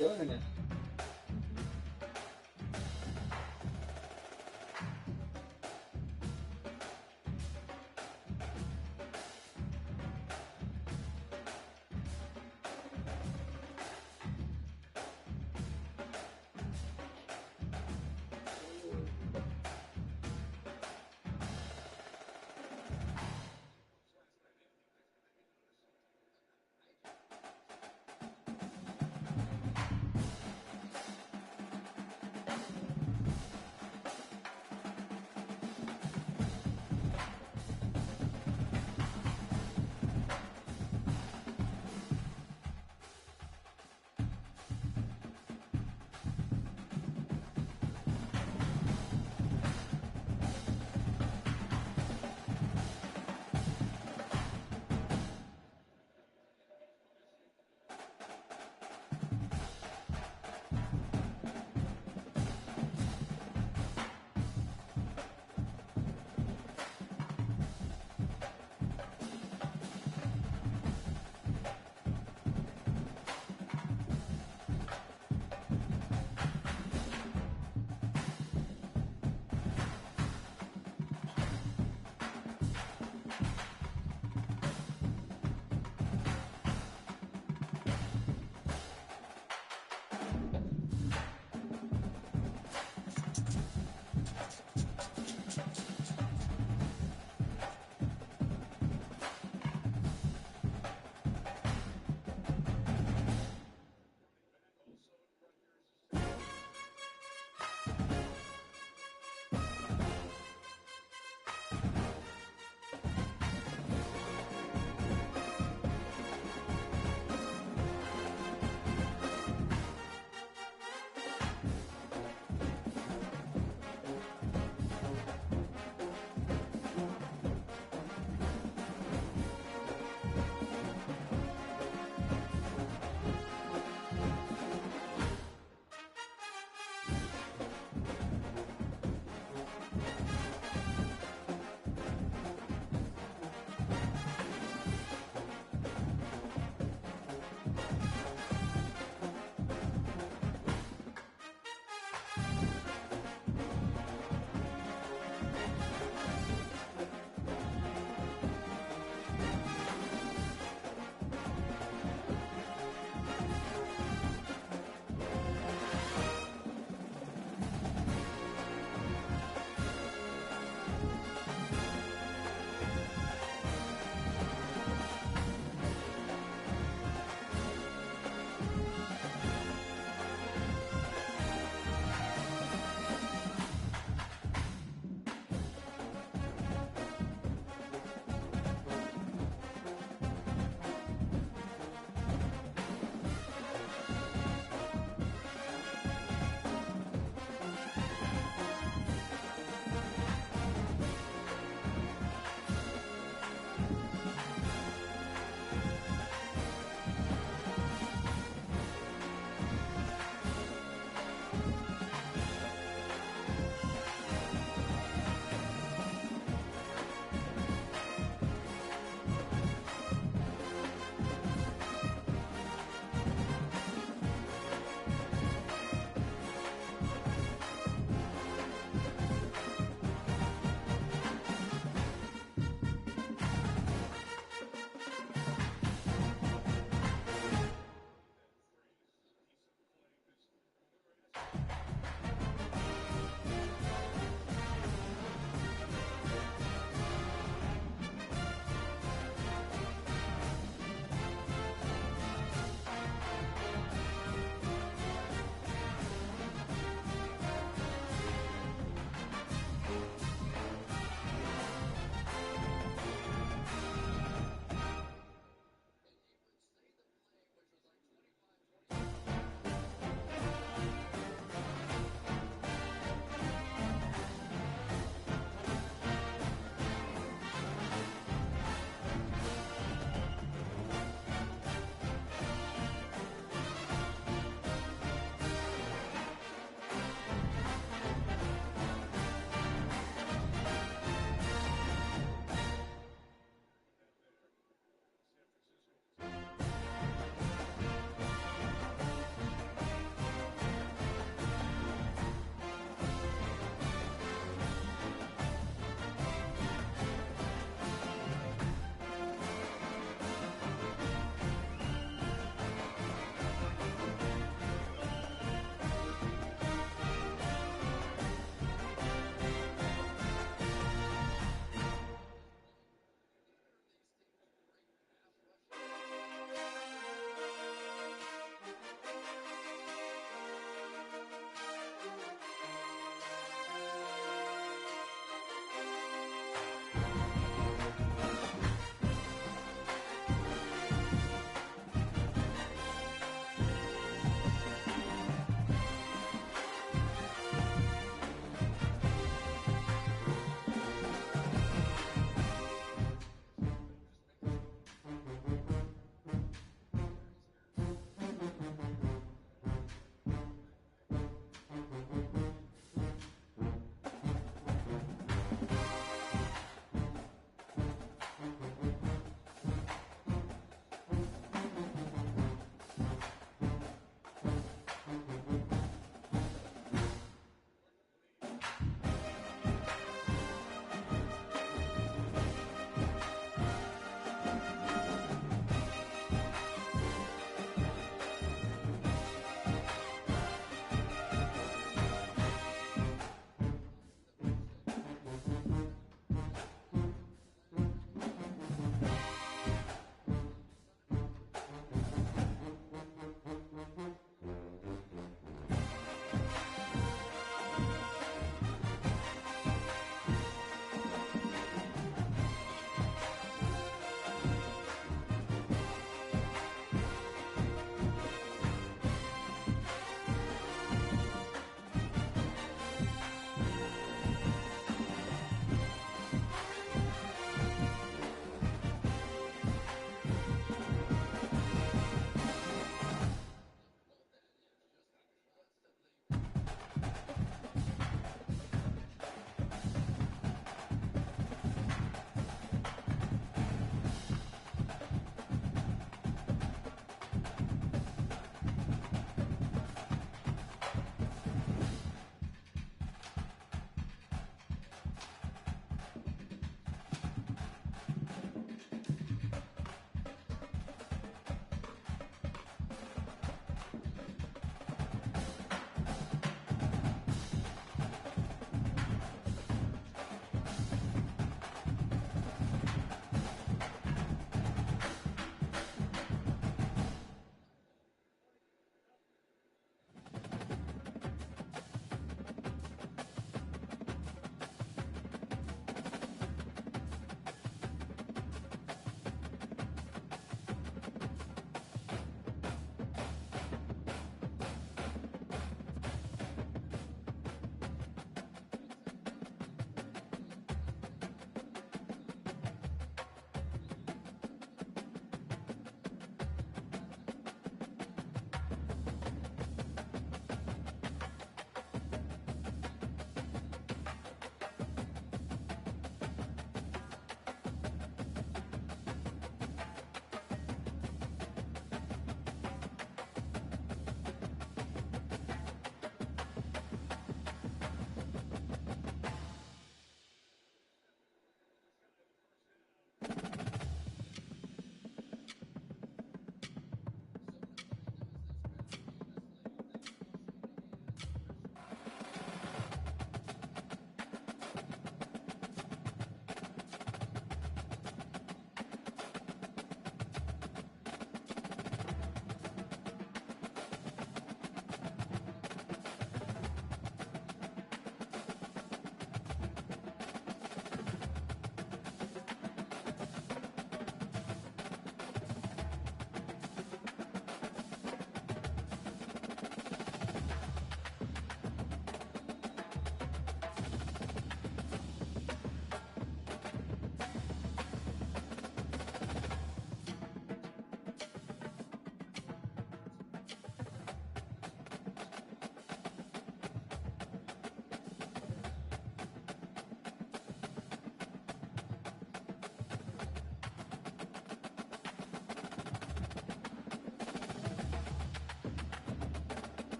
Doing it.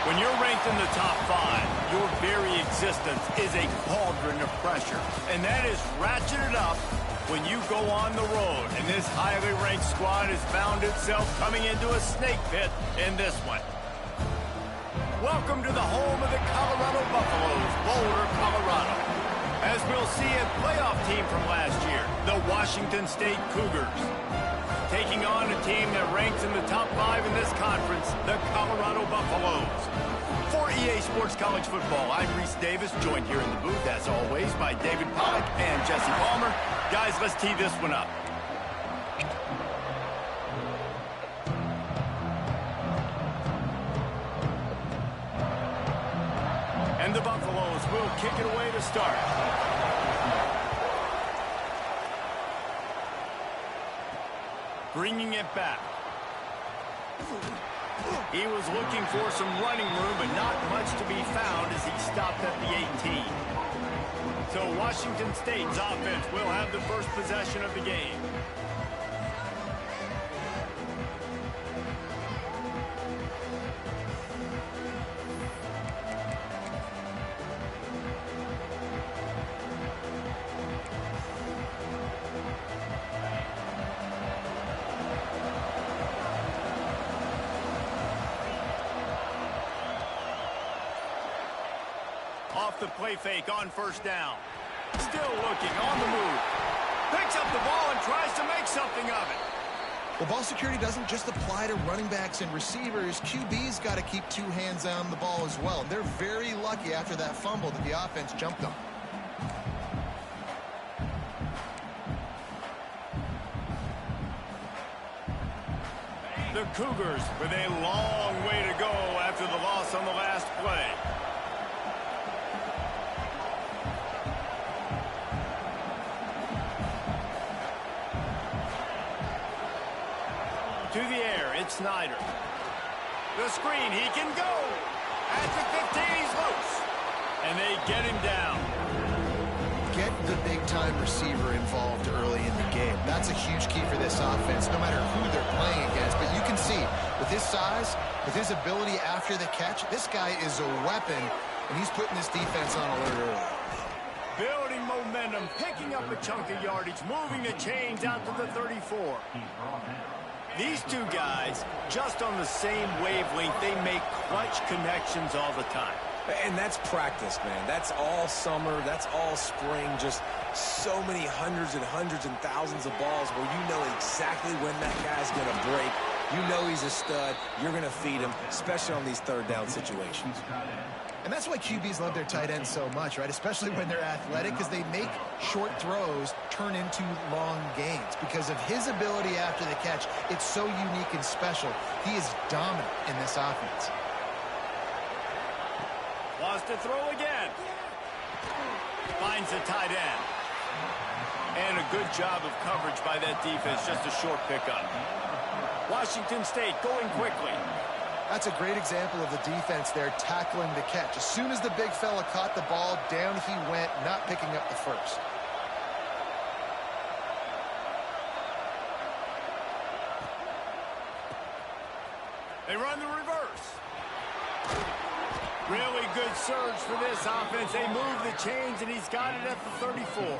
When you're ranked in the top 5, your very existence is a cauldron of pressure. And that is ratcheted up when you go on the road. And this highly ranked squad has found itself coming into a snake pit in this one. Welcome to the home of the Colorado Buffaloes, Boulder, Colorado. As we'll see, a playoff team from last year, the Washington State Cougars. Taking on a team that ranks in the top 5 in this conference, the Colorado Buffaloes. For EA Sports College Football, I'm Reese Davis, joined here in the booth, as always, by David Pollack and Jesse Palmer. Guys, let's tee this one up. And the Buffaloes will kick it away to start. Bringing it back. He was looking for some running room, but not much to be found as he stopped at the 18. So Washington State's offense will have the first possession of the game. Off the play fake on first down. Still looking on the move. Picks up the ball and tries to make something of it. Well, ball security doesn't just apply to running backs and receivers. QB's got to keep 2 hands on the ball as well. They're very lucky after that fumble that the offense jumped on. The Cougars with a long way to go after the loss on the last play. To the air, it's Snyder. The screen, he can go. At the 15, he's loose. And they get him down. Get the big-time receiver involved early in the game. That's a huge key for this offense, no matter who they're playing against. But you can see, with his size, with his ability after the catch, this guy is a weapon, and he's putting this defense on alert early. Building momentum, picking up a chunk of yardage, moving the chains out to the 34. These two guys, just on the same wavelength, they make clutch connections all the time. And that's practice, man. That's all summer. That's all spring. Just so many hundreds and thousands of balls where you know exactly when that guy's going to break. You know he's a stud. You're going to feed him, especially on these third down situations. And that's why QBs love their tight ends so much, right? Especially when they're athletic, because they make short throws turn into long gains. Because of his ability after the catch, it's so unique and special. He is dominant in this offense. Wants to throw again. Finds the tight end. And a good job of coverage by that defense, just a short pickup. Washington State going quickly. That's a great example of the defense there tackling the catch. As soon as the big fella caught the ball, down he went, not picking up the first. They run the reverse. Really good surge for this offense. They move the chains, and he's got it at the 34.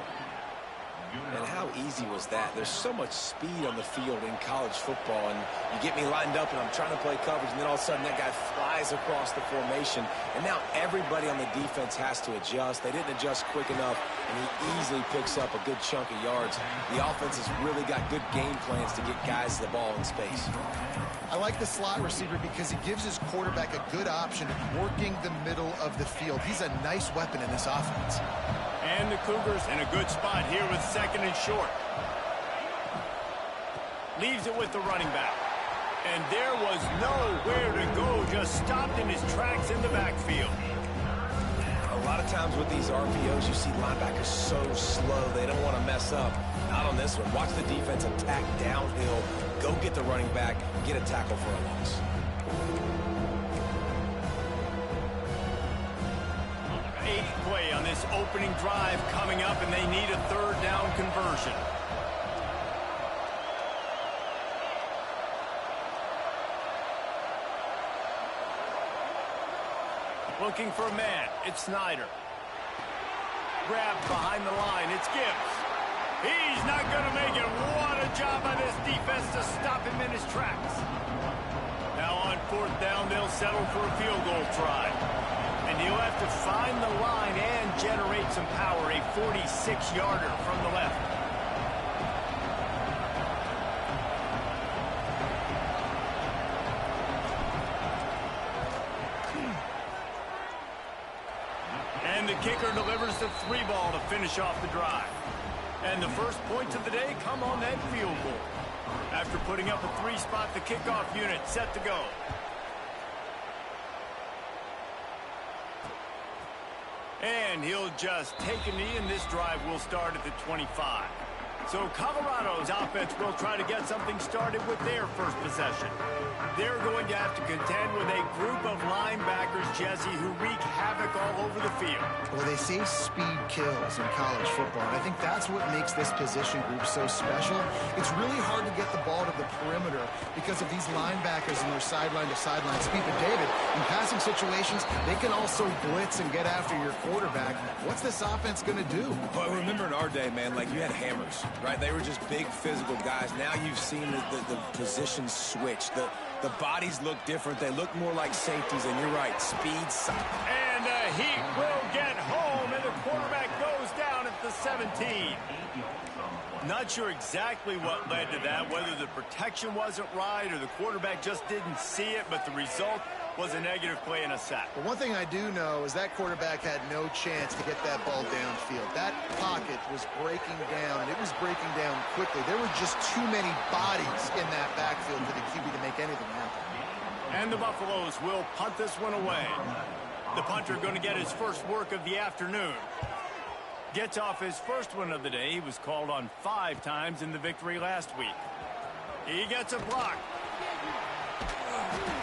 And how easy was that? There's so much speed on the field in college football, and you get me lined up, and I'm trying to play coverage, and then all of a sudden that guy flies across the formation, and now everybody on the defense has to adjust. They didn't adjust quick enough, and he easily picks up a good chunk of yards. The offense has really got good game plans to get guys the ball in space. I like the slot receiver because he gives his quarterback a good option of working the middle of the field. He's a nice weapon in this offense. And the Cougars in a good spot here with second and short. Leaves it with the running back. And there was nowhere to go, just stopped in his tracks in the backfield. A lot of times with these RPOs, you see linebackers so slow, they don't want to mess up. Not on this one. Watch the defense attack downhill, go get the running back, get a tackle for a loss. Eighth play on this opening drive coming up, and they need a third down conversion. Looking for a man. It's Snyder. Grabbed behind the line. It's Gibbs. He's not going to make it. What a job by this defense to stop him in his tracks. Now on fourth down, they'll settle for a field goal try. And he'll have to find the line and generate some power. A 46-yarder from the left. And the kicker delivers the 3-ball to finish off the drive. And the first points of the day come on that field goal. After putting up a 3-spot, the kickoff unit set to go. And he'll just take a knee, and this drive will start at the 25. So Colorado's offense will try to get something started with their first possession. They're going to have to contend with a group of linebackers, Jesse, who wreak havoc all over the field. Well, they say speed kills in college football, and I think that's what makes this position group so special. It's really hard to get the ball to the perimeter because of these linebackers and their sideline-to-sideline speed. But David, in passing situations, they can also blitz and get after your quarterback. What's this offense going to do? Well, remember in our day, man, like you had hammers, right? They were just big physical guys. Now you've seen the positions switch. The bodies look different. They look more like safeties, and you're right, speed. And he will get home, and the quarterback goes down at the 17. Not sure exactly what led to that, whether the protection wasn't right or the quarterback just didn't see it, but the result was a negative play and a sack. But one thing I do know is that quarterback had no chance to get that ball downfield. That pocket was breaking down, and it was breaking down quickly. There were just too many bodies in that backfield for the QB to make anything happen. And the Buffaloes will punt this one away. The punter going to get his first work of the afternoon. Gets off his first one of the day. He was called on 5 times in the victory last week. He gets a block.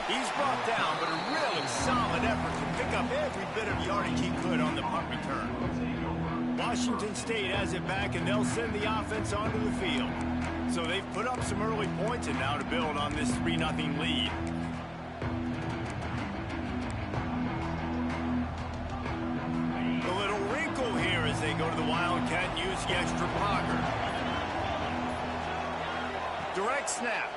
He's brought down, but a really solid effort to pick up every bit of yardage he could on the punt return. Washington State has it back, and they'll send the offense onto the field. So they've put up some early points, and now to build on this 3-0 lead. The little wrinkle here as they go to the Wildcat and use the extra blocker. Direct snap.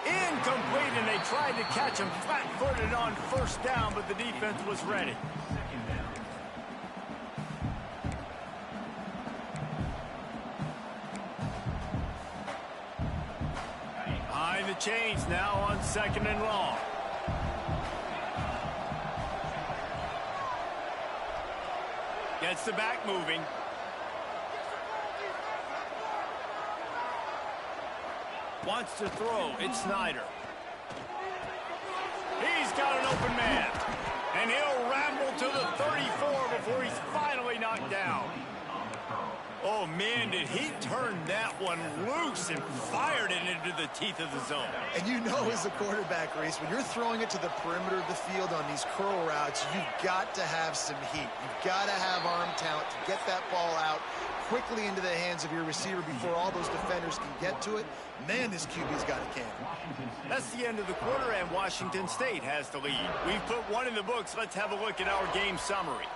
Incomplete, and they tried to catch him flat-footed on first down, but the defense was ready. Behind the chains now on 2nd and long. Gets the back moving. Wants to throw. It's Snyder. He's got an open man. And he'll ramble to the 34 before he's finally knocked down. Oh, man, did he turn that one loose and fired it into the teeth of the zone. And you know as a quarterback, Reese, when you're throwing it to the perimeter of the field on these curl routes, you've got to have some heat. You've got to have arm talent to get that ball out quickly into the hands of your receiver before all those defenders can get to it. Man, this QB's got a cannon. That's the end of the quarter, and Washington State has the lead. We've put one in the books. Let's have a look at our game summary.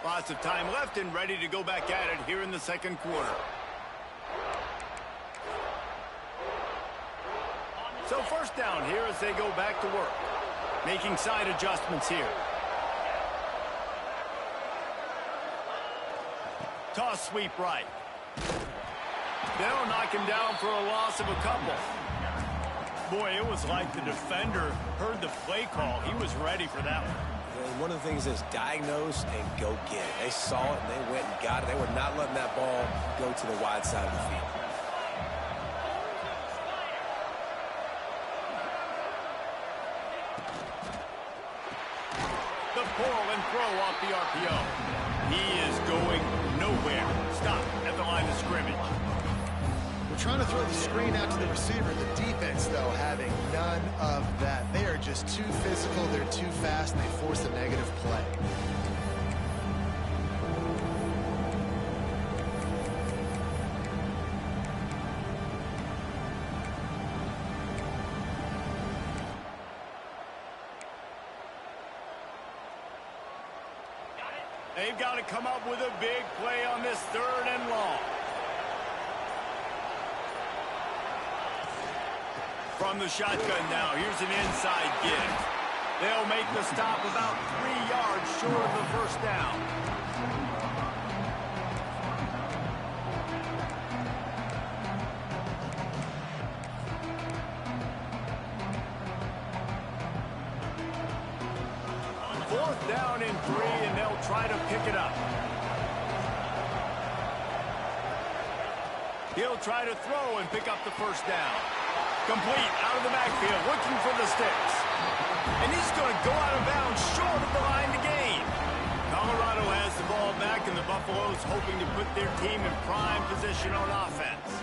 Lots of time left and ready to go back at it here in the second quarter. So first down here as they go back to work. Making side adjustments here. Toss sweep right. They'll knock him down for a loss of a couple. Boy, it was like the defender heard the play call. He was ready for that one. And one of the things is diagnose and go get it. They saw it and they went and got it. They were not letting that ball go to the wide side of the field. The pull and throw off the RPO. He is going nowhere. Stop at the line of scrimmage. We're trying to throw the screen out to the receiver. The defense, though, having none of that. They are just too physical. They're too fast, and they force a negative play. They've got to come up with a big play on this 3rd and long. From the shotgun now, here's an inside give. They'll make the stop about 3 yards short of the first down. Fourth down and 3, and they'll try to pick it up. He'll try to throw and pick up the first down. Complete out of the backfield, looking for the sticks. And he's going to go out of bounds short of the line to gain. Colorado has the ball back, and the Buffaloes hoping to put their team in prime position on offense.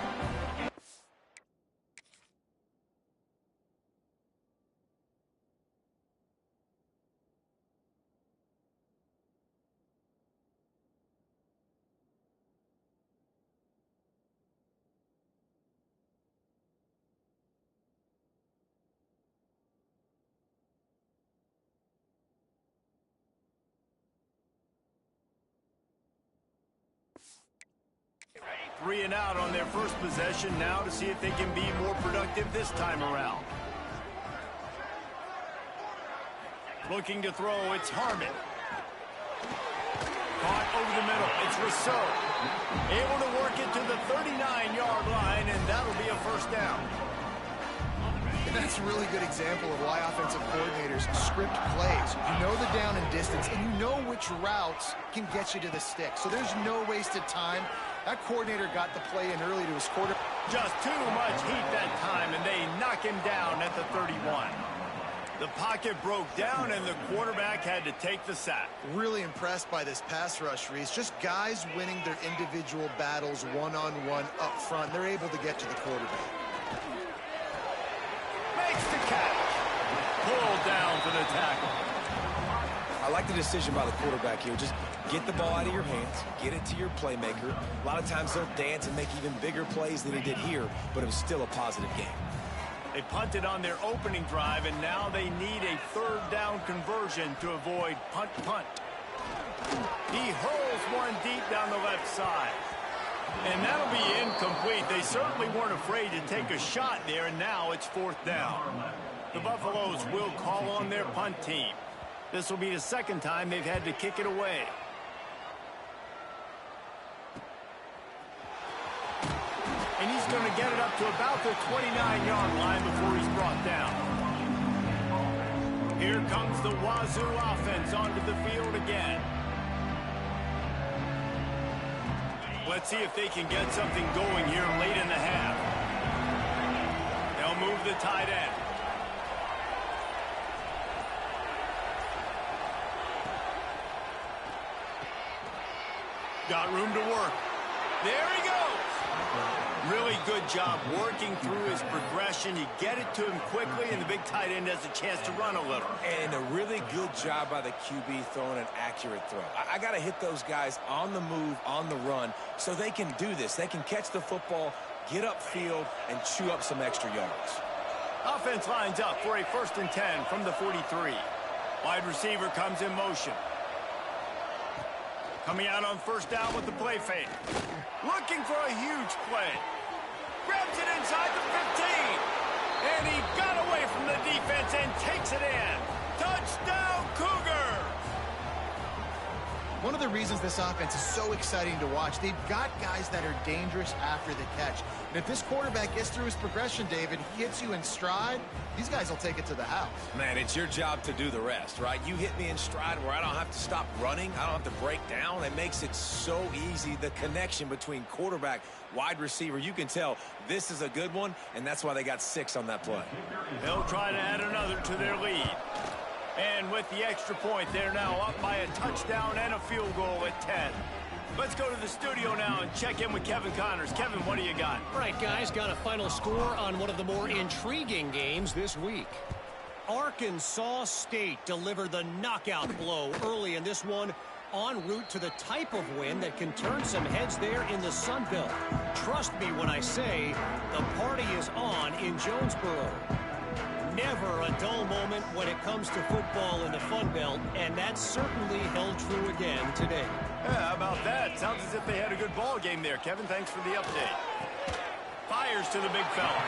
Three and out on their first possession now to see if they can be more productive this time around. Looking to throw, it's Harmon. Caught over the middle, it's Rousseau. Able to work it to the 39-yard line, and that'll be a first down. And that's a really good example of why offensive coordinators script plays. You know the down and distance, and you know which routes can get you to the stick. So there's no wasted time. That coordinator got the play in early to his quarter. Just too much heat that time, and they knock him down at the 31. The pocket broke down, and the quarterback had to take the sack. Really impressed by this pass rush, Reese. Just guys winning their individual battles one-on-one up front. They're able to get to the quarterback. Makes the catch. Pulled down for the tackle. I like the decision by the quarterback here. Just get the ball out of your hands, get it to your playmaker. A lot of times they'll dance and make even bigger plays than he did here, but it was still a positive game. They punted on their opening drive, and now they need a 3rd down conversion to avoid punt. He hurls one deep down the left side. And that'll be incomplete. They certainly weren't afraid to take a shot there, and now it's 4th down. The Buffaloes will call on their punt team. This will be the 2nd time they've had to kick it away. And he's going to get it up to about the 29-yard line before he's brought down. Here comes the Wazoo offense onto the field again. Let's see if they can get something going here late in the half. They'll move the tight end. Got room to work. There he goes. Really good job working through his progression. You get it to him quickly, and the big tight end has a chance to run a little. And a really good job by the QB throwing an accurate throw. I got to hit those guys on the move, on the run, so they can do this. They can catch the football, get upfield, and chew up some extra yards. Offense lines up for a 1st and 10 from the 43. Wide receiver comes in motion. Coming out on 1st down with the play fake. Looking for a huge play. Grabs it inside the 15. And he got away from the defense and takes it in. Touchdown, Cougars! One of the reasons this offense is so exciting to watch, they've got guys that are dangerous after the catch. And if this quarterback gets through his progression, David, he hits you in stride, these guys will take it to the house. Man, it's your job to do the rest, right? You hit me in stride where I don't have to stop running. I don't have to break down. It makes it so easy, the connection between quarterback, wide receiver. You can tell this is a good one, and that's why they got 6 on that play. They'll try to add another to their lead. And with the extra point, they're now up by a touchdown and a field goal at 10. Let's go to the studio now and check in with Kevin Connors. Kevin, what do you got? All right, guys, got a final score on one of the more intriguing games this week. Arkansas State delivered the knockout blow early in this one, en route to the type of win that can turn some heads there in the Sun Belt. Trust me when I say the party is on in Jonesboro. Never a dull moment when it comes to football in the Fun Belt, and that certainly held true again today. Yeah, how about that? Sounds as if they had a good ball game there. Kevin, thanks for the update. Fires to the big fella.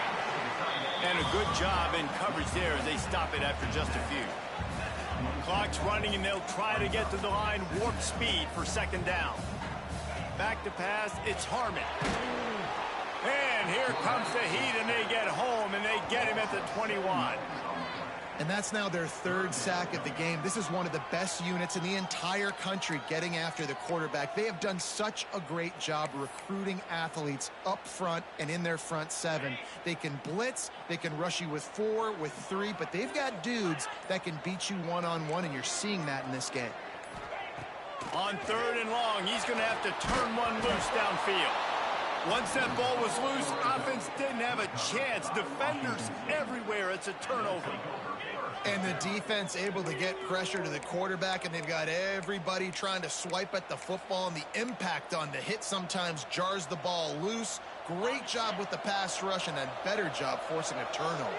And a good job in coverage there as they stop it after just a few. Clock's running, and they'll try to get to the line. Warp speed for second down. Back to pass, it's Harmon. And here comes the heat, and they get home, and they get him at the 21. And that's now their third sack of the game. This is one of the best units in the entire country getting after the quarterback. They have done such a great job recruiting athletes up front and in their front seven. They can blitz, they can rush you with 4, with 3, but they've got dudes that can beat you one-on-one, and you're seeing that in this game. On 3rd and long, he's going to have to turn one loose downfield. Once that ball was loose, offense didn't have a chance. Defenders everywhere. It's a turnover. And the defense able to get pressure to the quarterback, and they've got everybody trying to swipe at the football, and the impact on the hit sometimes jars the ball loose. Great job with the pass rush, and a better job forcing a turnover.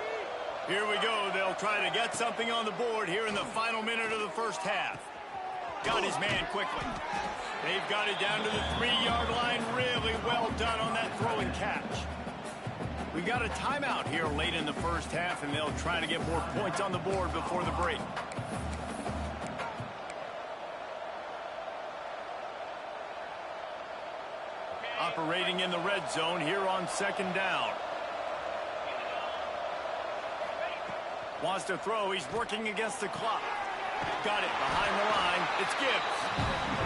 Here we go. They'll try to get something on the board here in the final minute of the first half. Got his man quickly. They've got it down to the 3-yard line. Really well done on that throw and catch. We got a timeout here late in the first half, and they'll try to get more points on the board before the break. Operating in the red zone here on second down. Wants to throw. He's working against the clock. Got it behind the line. It's Gibbs.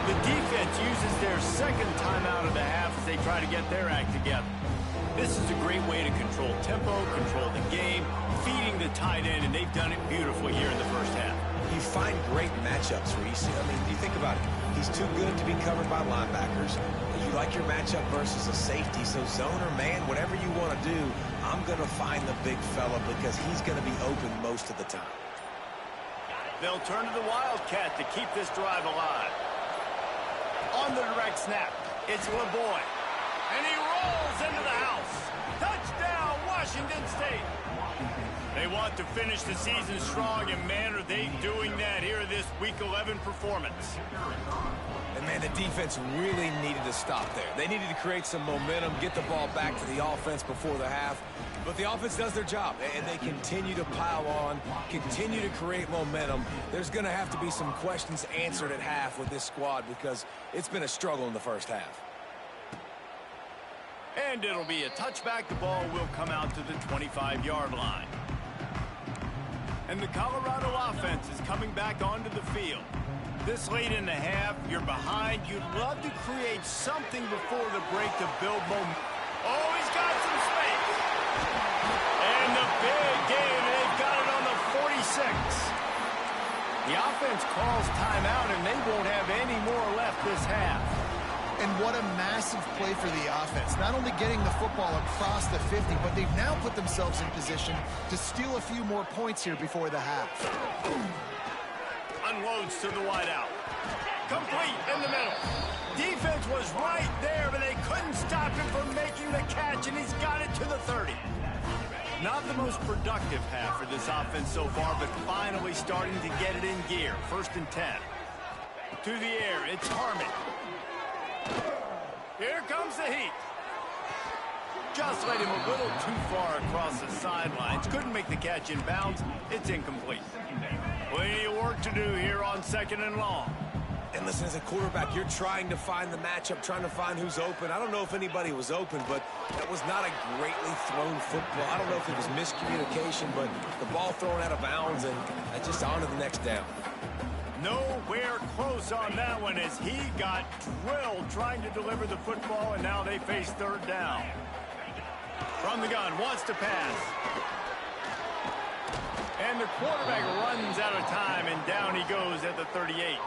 The defense uses their second timeout of the half as they try to get their act together. This is a great way to control tempo, control the game, feeding the tight end, and they've done it beautifully here in the first half. You find great matchups, Reese. I mean, you think about it. He's too good to be covered by linebackers. You like your matchup versus a safety, so zone or man, whatever you want to do, I'm going to find the big fella because he's going to be open most of the time. They'll turn to the Wildcat to keep this drive alive. On the direct snap, it's LeBoy. And he rolls into the house. Touchdown, Washington State. They want to finish the season strong, and man, are they doing that here in this Week 11 performance. And man, the defense really needed to stop there. They needed to create some momentum, get the ball back to the offense before the half. But the offense does their job, and they continue to pile on, continue to create momentum. There's going to have to be some questions answered at half with this squad because it's been a struggle in the first half. And it'll be a touchback. The ball will come out to the 25-yard line. And the Colorado offense is coming back onto the field. This late in the half, you're behind. You'd love to create something before the break to build momentum. Oh, he's got some space. And the big game, they've got it on the 46. The offense calls timeout, and they won't have any more left this half. And what a massive play for the offense. Not only getting the football across the 50, but they've now put themselves in position to steal a few more points here before the half. Unloads to the wideout. Complete in the middle. Defense was right there, but they couldn't stop him from making the catch, and he's got it to the 30. Not the most productive half for this offense so far, but finally starting to get it in gear. 1st and 10. To the air, it's Harmon. Here comes the heat. Just let him a little too far across the sidelines. Couldn't make the catch in bounds. It's incomplete. Plenty of work to do here on 2nd and long. And listen, as a quarterback, you're trying to find the matchup, trying to find who's open. I don't know if anybody was open, but that was not a greatly thrown football. I don't know if it was miscommunication, but the ball thrown out of bounds, and just on to the next down. Nowhere close on that one as he got drilled trying to deliver the football, and now they face 3rd down. From the gun, wants to pass. And the quarterback runs out of time, and down he goes at the 38.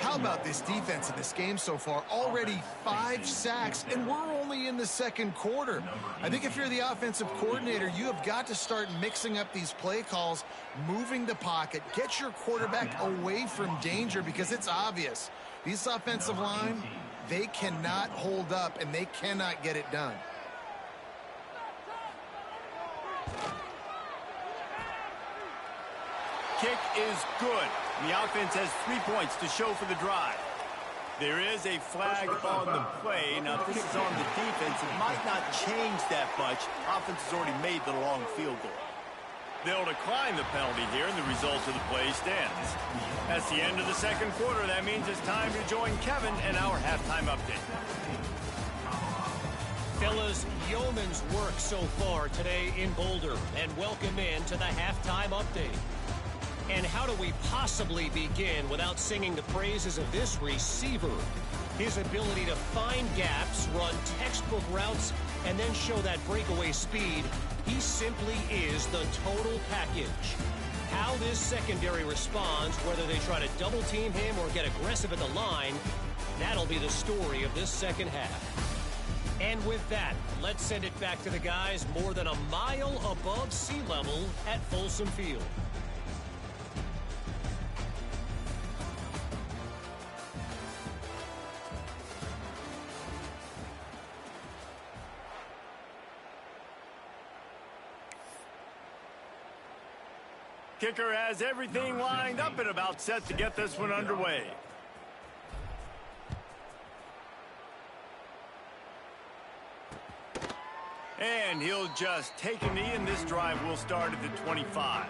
How about this defense in this game so far? Already 5 sacks, and we're only in the 2nd quarter. I think if you're the offensive coordinator, you have got to start mixing up these play calls, moving the pocket, get your quarterback away from danger, because it's obvious. These offensive line, they cannot hold up, and they cannot get it done. kick is good. The offense has 3 points to show for the drive. There is a flag on the play. Now, if this is on the defense, it might not change that much. Offense has already made the long field goal. They'll decline the penalty here, and the result of the play stands. That's the end of the second quarter. That means it's time to join Kevin and our halftime update. Fellas, yeoman's work so far today in Boulder, and welcome in to the halftime update. And how do we possibly begin without singing the praises of this receiver? His ability to find gaps, run textbook routes, and then show that breakaway speed. He simply is the total package. How this secondary responds, whether they try to double team him or get aggressive at the line, that'll be the story of this second half. And with that, let's send it back to the guys more than a mile above sea level at Folsom Field. Kicker has everything lined up and about set to get this one underway. And he'll just take a knee, and this drive will start at the 25.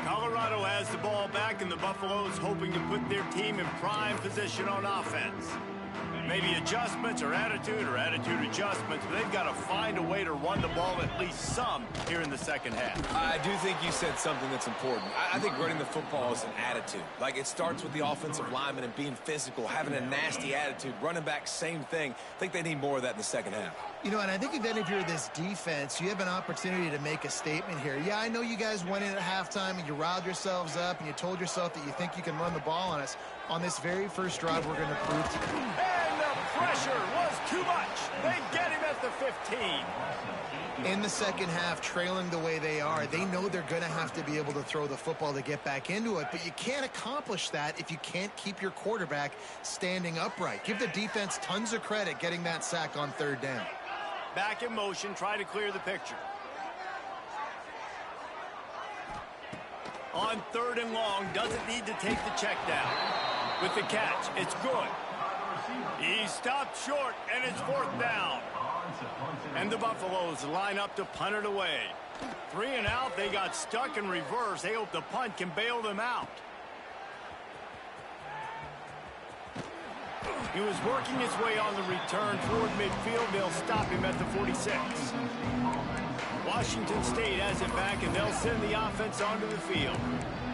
Colorado has the ball back, and the Buffaloes hoping to put their team in prime position on offense. Maybe adjustments or attitude adjustments, but they've got to find a way to run the ball at least some here in the second half. I do think you said something that's important. I think running the football is an attitude. Like, it starts with the offensive lineman and being physical, having a nasty attitude. Running back, same thing. I think they need more of that in the second half. You know, and I think then if you're this defense, you have an opportunity to make a statement here. Yeah, I know you guys went in at halftime and you riled yourselves up and you told yourself that you think you can run the ball on us. On this very first drive, we're going to prove to you. And the pressure was too much. They get him at the 15. In the second half, trailing the way they are, they know they're going to have to be able to throw the football to get back into it, but you can't accomplish that if you can't keep your quarterback standing upright. Give the defense tons of credit getting that sack on third down. Back in motion, try to clear the picture. On third and long, doesn't need to take the check down. With the catch, it's good. He stopped short, and it's fourth down. And the Buffaloes line up to punt it away. 3 and out, they got stuck in reverse. They hope the punt can bail them out. He was working his way on the return toward midfield. They'll stop him at the 46. Washington State has it back, and they'll send the offense onto the field.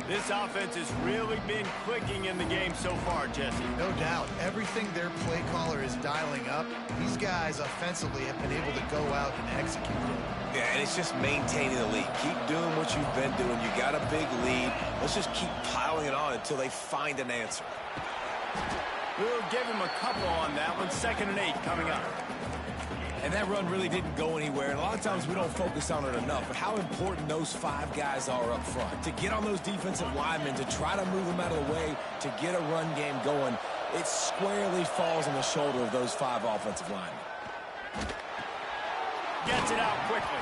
This offense has really been clicking in the game so far, Jesse. No doubt. Everything their play caller is dialing up, these guys offensively have been able to go out and execute it. Yeah, and it's just maintaining the lead. Keep doing what you've been doing. You got a big lead. Let's just keep piling it on until they find an answer. We'll give him a couple on that one. 2nd and 8 coming up. And that run really didn't go anywhere. And a lot of times we don't focus on it enough. But how important those 5 guys are up front. To get on those defensive linemen, to try to move them out of the way, to get a run game going, it squarely falls on the shoulder of those 5 offensive linemen. Gets it out quickly.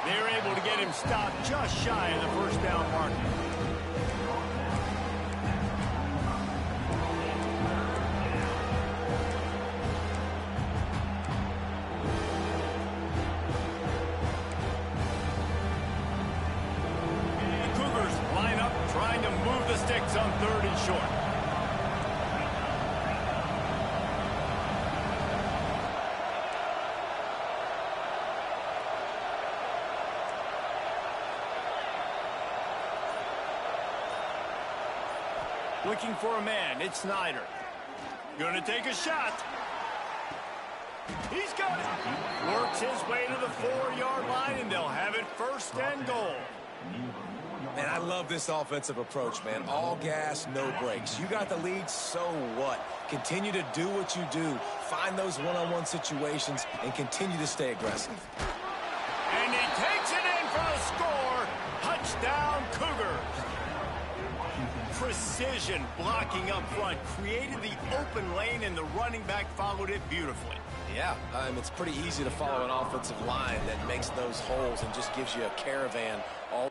They're able to get him stopped just shy of the first down marker. Sticks on 3rd and short. Looking for a man. It's Snyder. Gonna take a shot. He's got it. Works his way to the 4-yard line, and they'll have it 1st and goal. Man, I love this offensive approach, man. All gas, no brakes. You got the lead, so what? Continue to do what you do. Find those one-on-one situations and continue to stay aggressive. And he takes it in for a score. Touchdown, Cougar. Precision blocking up front created the open lane, and the running back followed it beautifully. Yeah, it's pretty easy to follow an offensive line that makes those holes and just gives you a caravan all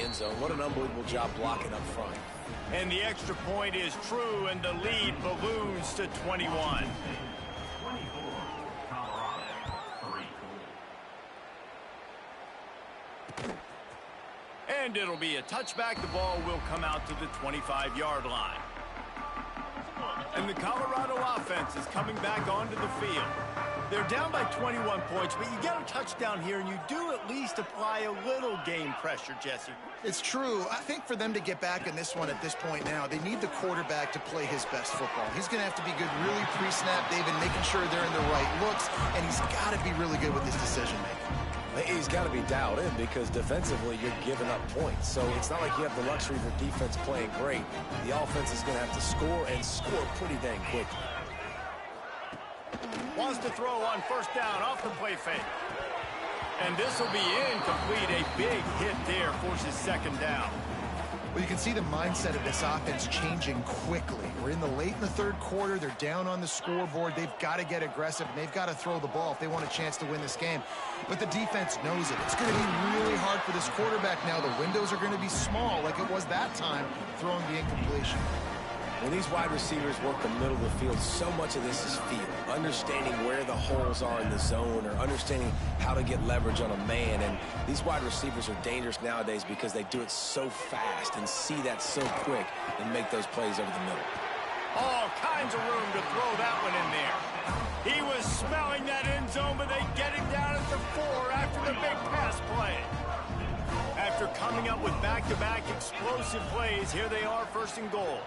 end zone. What an unbelievable job blocking up front. And the extra point is true, and the lead balloons to 21. And it'll be a touchback. The ball will come out to the 25-yard line. And the Colorado offense is coming back onto the field. They're down by 21 points, but you get a touchdown here, and you do at least apply a little game pressure, Jesse. It's true. I think for them to get back in this one at this point now, they need the quarterback to play his best football. He's going to have to be good really pre-snap, David, making sure they're in the right looks, and he's got to be really good with his decision-making. He's got to be dialed in because defensively you're giving up points. So it's not like you have the luxury of your defense playing great. The offense is going to have to score and score pretty dang quickly. Wants to throw on first down off the play fake. And this will be incomplete. A big hit there forces second down. Well, you can see the mindset of this offense changing quickly. We're in the third quarter. They're down on the scoreboard. They've got to get aggressive, and they've got to throw the ball if they want a chance to win this game. But the defense knows it. It's going to be really hard for this quarterback now. The windows are going to be small like it was that time throwing the incompletion. When these wide receivers work the middle of the field, so much of this is feel. Understanding where the holes are in the zone or understanding how to get leverage on a man. And these wide receivers are dangerous nowadays because they do it so fast and see that so quick and make those plays over the middle. All kinds of room to throw that one in there. He was smelling that end zone, but they get him down at the 4 after the big pass play. After coming up with back-to-back explosive plays, here they are, first and goal.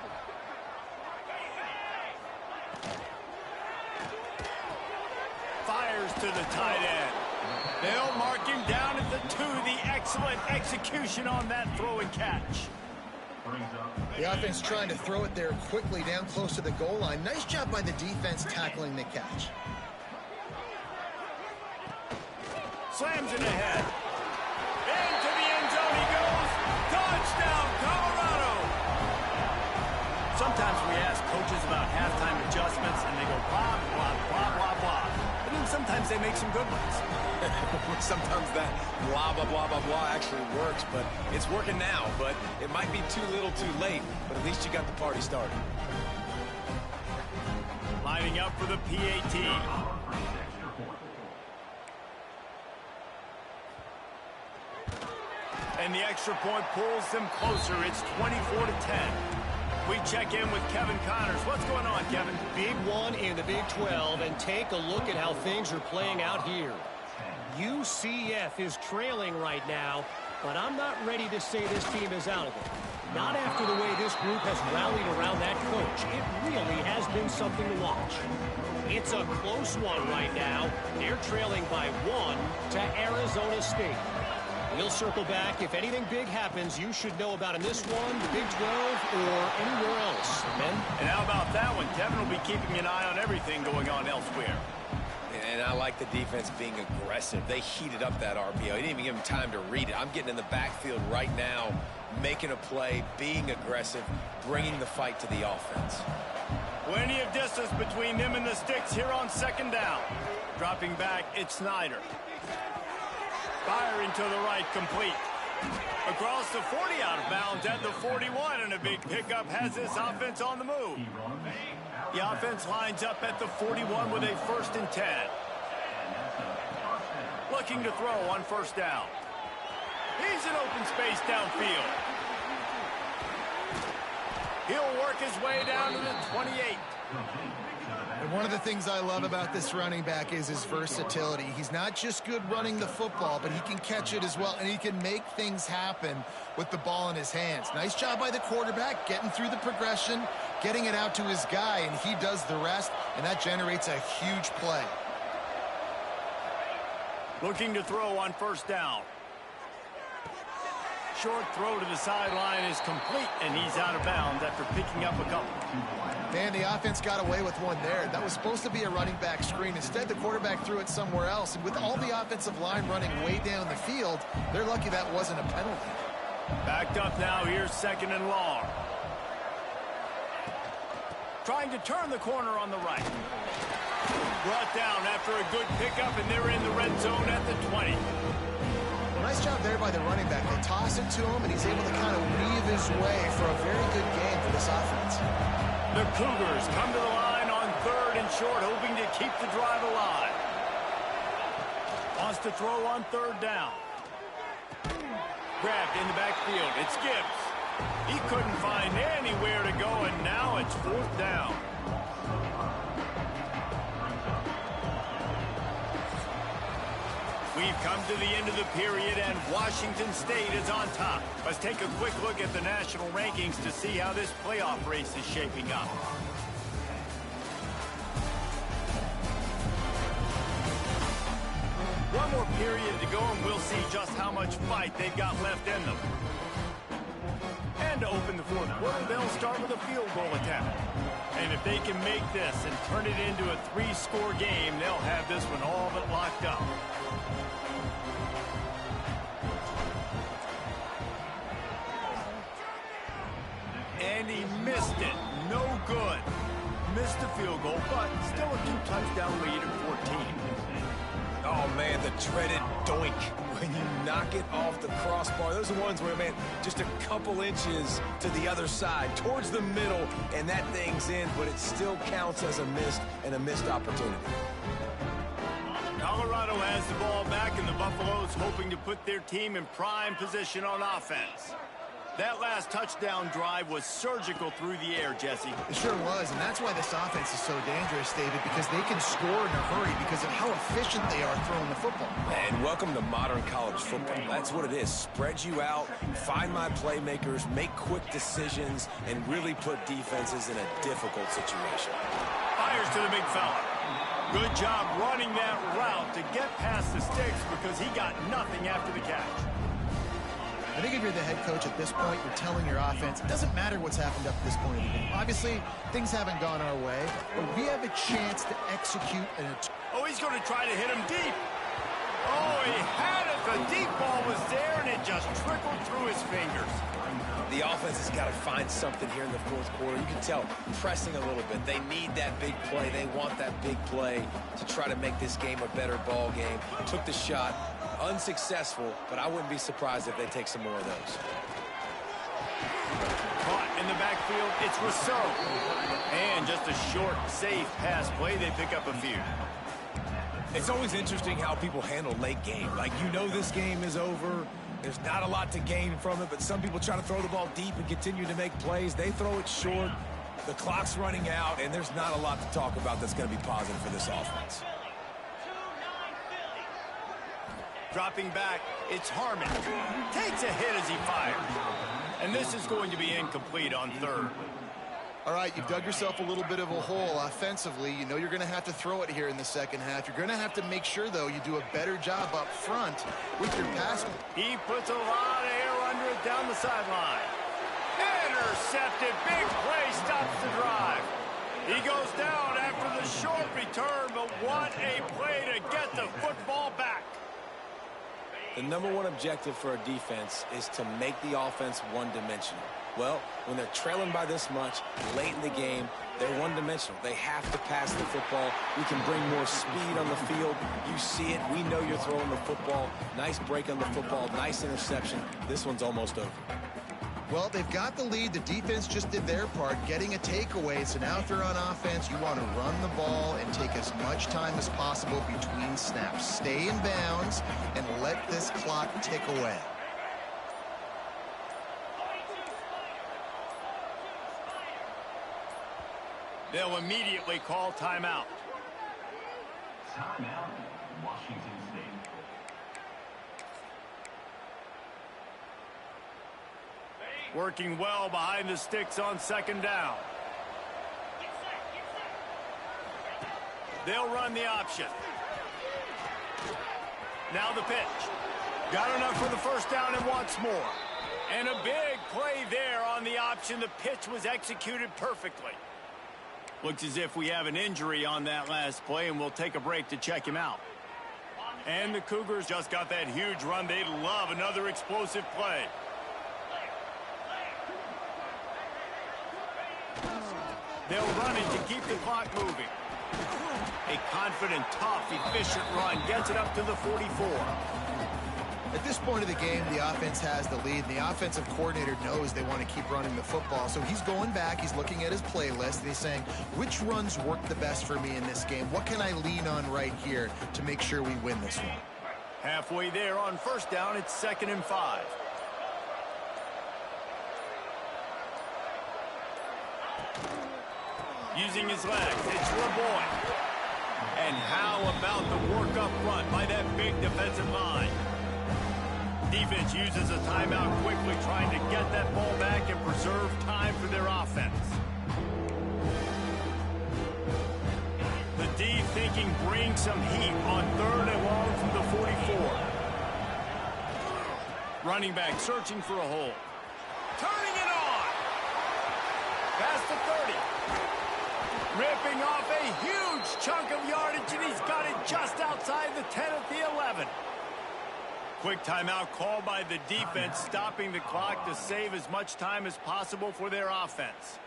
Fires to the tight end. They'll mark him down at the 2. The excellent execution on that throw and catch. The offense trying to throw it there quickly down close to the goal line. Nice job by the defense tackling the catch. Slams it ahead. Into the end zone he goes. Touchdown, Colorado. Sometimes we ask coaches about halftime adjustments, and they go blah, blah, blah, blah, blah. But then sometimes they make some good ones. Sometimes that blah, blah, blah, blah, blah actually works, but it's working now. But it might be too little too late, but at least you got the party started. Lining up for the PAT. And the extra point pulls them closer. It's 24-10. We check in with Kevin Connors. What's going on, Kevin? Big one in the Big 12, and take a look at how things are playing out here. UCF is trailing right now, but I'm not ready to say this team is out of it. Not after the way this group has rallied around that coach. It really has been something to watch. It's a close one right now. They're trailing by 1 to Arizona State. We'll circle back. If anything big happens, you should know about in this one, the Big 12, or anywhere else. Ben? And how about that one? Kevin will be keeping an eye on everything going on elsewhere. And I like the defense being aggressive. They heated up that RPO. He didn't even give him time to read it. I'm getting in the backfield right now, making a play, being aggressive, bringing the fight to the offense. Plenty of distance between them and the sticks here on second down. Dropping back, it's Snyder. Firing to the right, complete. Across the 40, out of bounds at the 41, and a big pickup has this offense on the move. The offense lines up at the 41 with a 1st and 10. Looking to throw on first down. He's in open space downfield. He'll work his way down to the 28. And one of the things I love about this running back is his versatility. He's not just good running the football, but he can catch it as well, and he can make things happen with the ball in his hands. Nice job by the quarterback, getting through the progression, getting it out to his guy, and he does the rest, and that generates a huge play. Looking to throw on first down. Short throw to the sideline is complete, and he's out of bounds after picking up a couple. Man, the offense got away with one there. That was supposed to be a running back screen. Instead, the quarterback threw it somewhere else. And with all the offensive line running way down the field, they're lucky that wasn't a penalty. Backed up now, here's 2nd and long. Trying to turn the corner on the right. Brought down after a good pickup, and they're in the red zone at the 20. Nice job there by the running back. They toss it to him, and he's able to kind of weave his way for a very good game for this offense. The Cougars come to the line on 3rd and short, hoping to keep the drive alive. Wants to throw on 3rd down. Grabbed in the backfield. It's Gibbs. He couldn't find anywhere to go, and now it's 4th down. We've come to the end of the period, and Washington State is on top. Let's take a quick look at the national rankings to see how this playoff race is shaping up. One more period to go, and we'll see just how much fight they've got left in them. And to open the 4th quarter, they'll start with a field goal attempt. And if they can make this and turn it into a 3-score game, they'll have this one all but locked up. And he missed it. No good. Missed the field goal, but still a 2-touchdown lead at 14. Oh, man, the dreaded doink. When you knock it off the crossbar, those are ones where, man, just a couple inches to the other side, towards the middle, and that thing's in, but it still counts as a missed opportunity. Colorado has the ball back, and the Buffaloes hoping to put their team in prime position on offense. That last touchdown drive was surgical through the air, Jesse. It sure was, and that's why this offense is so dangerous, David, because they can score in a hurry because of how efficient they are throwing the football. And welcome to modern college football. That's what it is. Spread you out, find my playmakers, make quick decisions, and really put defenses in a difficult situation. Fires to the big fella. Good job running that route to get past the sticks because he got nothing after the catch. I think if you're the head coach at this point, you're telling your offense, it doesn't matter what's happened up to this point in the game. Obviously, things haven't gone our way, but we have a chance to execute an attack. Oh, he's going to try to hit him deep. Oh, he had it. The deep ball was there, and it just trickled through his fingers. The offense has got to find something here in the 4th quarter. You can tell, pressing a little bit. They need that big play. They want that big play to try to make this game a better ball game. Took the shot. Unsuccessful, but I wouldn't be surprised if they take some more of those. Caught in the backfield, it's Rousseau. And just a short, safe pass play, they pick up a few. It's always interesting how people handle late game. Like, you know this game is over. There's not a lot to gain from it, but some people try to throw the ball deep and continue to make plays. They throw it short. The clock's running out, and there's not a lot to talk about that's going to be positive for this offense. Dropping back, it's Harmon. Takes a hit as he fires. And this is going to be incomplete on 3rd. All right, you've dug yourself a little bit of a hole offensively. You know you're going to have to throw it here in the second half. You're going to have to make sure, though, you do a better job up front with your pass. He puts a lot of air under it down the sideline. Intercepted. Big play stops the drive. He goes down after the short return, but what a play to get the football back. The #1 objective for a defense is to make the offense one-dimensional. Well, when they're trailing by this much late in the game, they're one-dimensional. They have to pass the football. We can bring more speed on the field. You see it. We know you're throwing the football. Nice break on the football. Nice interception. This one's almost over. Well, they've got the lead. The defense just did their part, getting a takeaway. So now if they're on offense, you want to run the ball and take as much time as possible between snaps. Stay in bounds and let this clock tick away. They'll immediately call timeout. Timeout, Washington State. Working well behind the sticks on 2nd down. They'll run the option. Now the pitch. Got enough for the 1st down and wants more. And a big play there on the option. The pitch was executed perfectly. Looks as if we have an injury on that last play, and we'll take a break to check him out. And the Cougars just got that huge run. They'd love another explosive play. They'll run it to keep the clock moving. A confident, tough, efficient run gets it up to the 44. At this point of the game, the offense has the lead, and the offensive coordinator knows they want to keep running the football. So he's going back, he's looking at his playlist, and he's saying, which runs work the best for me in this game? What can I lean on right here to make sure we win this one? Halfway there on first down, it's 2nd and 5. Using his legs, it's your boy. And how about the work up front by that big defensive line? Defense uses a timeout quickly, trying to get that ball back and preserve time for their offense. The D thinking bring some heat on 3rd and long from the 44. Running back searching for a hole. Turning it on. Past the 30. Ripping off a huge chunk of yardage, and he's got it just outside the 10 at the 11. Quick timeout called by the defense, stopping the clock to save as much time as possible for their offense.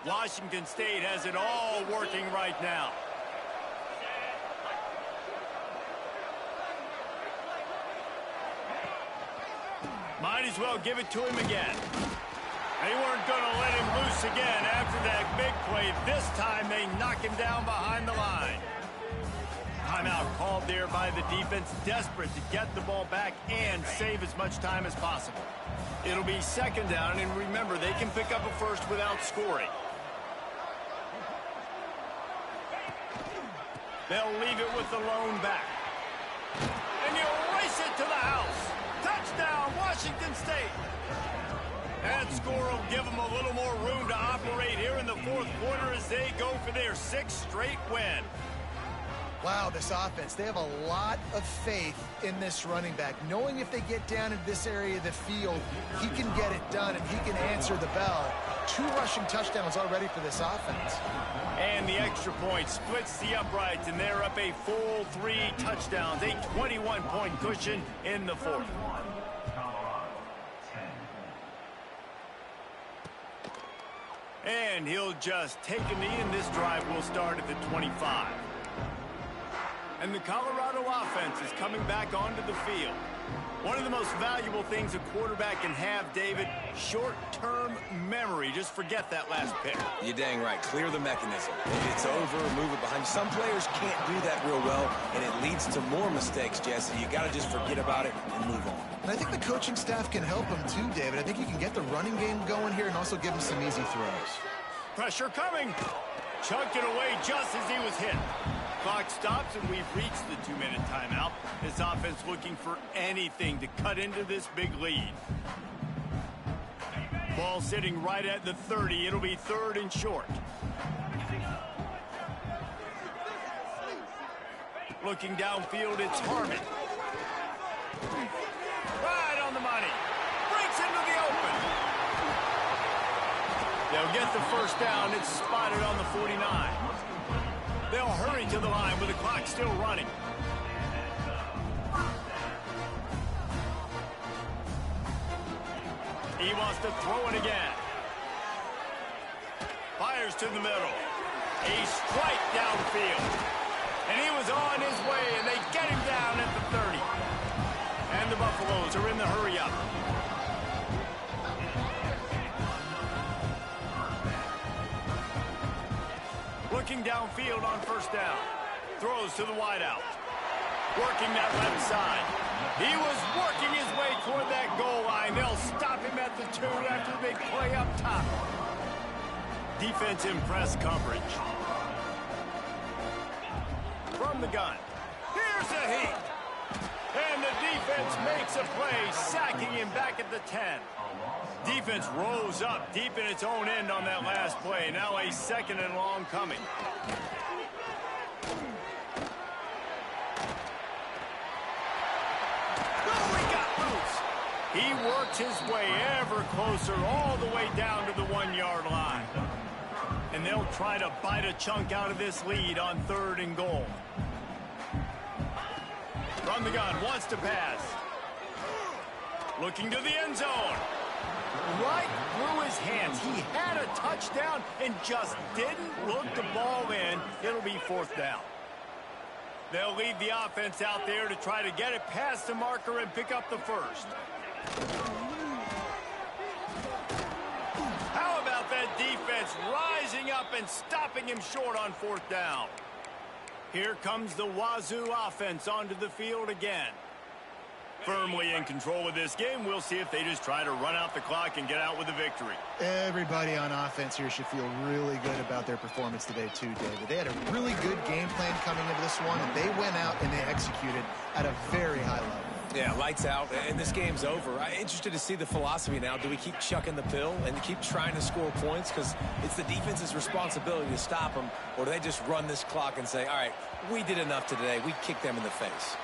Washington State has it all working right now. Might as well give it to him again. They weren't going to let him loose again after that big play. This time they knock him down behind the line. Timeout called there by the defense, desperate to get the ball back and save as much time as possible. It'll be 2nd down, and remember, they can pick up a first without scoring. They'll leave it with the lone back. And you race it to the house. Touchdown, Washington State. That score will give them a little more room to operate here in the 4th quarter as they go for their 6th straight win. Wow, this offense, they have a lot of faith in this running back, knowing if they get down in this area of the field, he can get it done and he can answer the bell. 2 rushing touchdowns already for this offense. And the extra point splits the uprights, and they're up a full 3 touchdowns, a 21-point cushion in the 4th. And he'll just take a knee, and this drive will start at the 25. And the Colorado offense is coming back onto the field. One of the most valuable things a quarterback can have, David, short-term memory. Just forget that last pick. You're dang right. Clear the mechanism. If it's over, move it behind you. Some players can't do that real well, and it leads to more mistakes, Jesse. You got to just forget about it and move on. And I think the coaching staff can help him too, David. I think you can get the running game going here and also give him some easy throws. Pressure coming. Chucked it away just as he was hit. Clock stops, and we've reached the 2-minute timeout. This offense looking for anything to cut into this big lead. Ball sitting right at the 30. It'll be 3rd and short. Looking downfield, it's Harmon. Right on the money. Breaks into the open. They'll get the first down. It's spotted on the 49. They'll hurry to the line with the clock still running. He wants to throw it again. Fires to the middle. A strike downfield. And he was on his way, and they get him down at the 30. And the Buffaloes are in the hurry-up. Looking downfield on first down. Throws to the wideout. Working that left side. He was working his way toward that goal line. They'll stop him at the 2 after the big play up top. Defense in press coverage. From the gun. Here's the heat. And the defense makes a play, sacking him back at the 10. Defense rose up deep in its own end on that last play. Now a 2nd and long coming. Oh, he got loose. He worked his way ever closer all the way down to the 1-yard line. And they'll try to bite a chunk out of this lead on 3rd and goal. From the gun, wants to pass. Looking to the end zone. Right through his hands. He had a touchdown and just didn't look the ball in. It'll be 4th down. They'll leave the offense out there to try to get it past the marker and pick up the first. How about that defense rising up and stopping him short on 4th down? Here comes the Wazoo offense onto the field again. Firmly in control of this game. We'll see if they just try to run out the clock and get out with a victory. Everybody on offense here should feel really good about their performance today too, David. They had a really good game plan coming into this one, and they went out and they executed at a very high level. Yeah, lights out, and this game's over. I'm interested to see the philosophy now. Do we keep chucking the pill and keep trying to score points? Because it's the defense's responsibility to stop them, or do they just run this clock and say, all right, we did enough today. We kicked them in the face.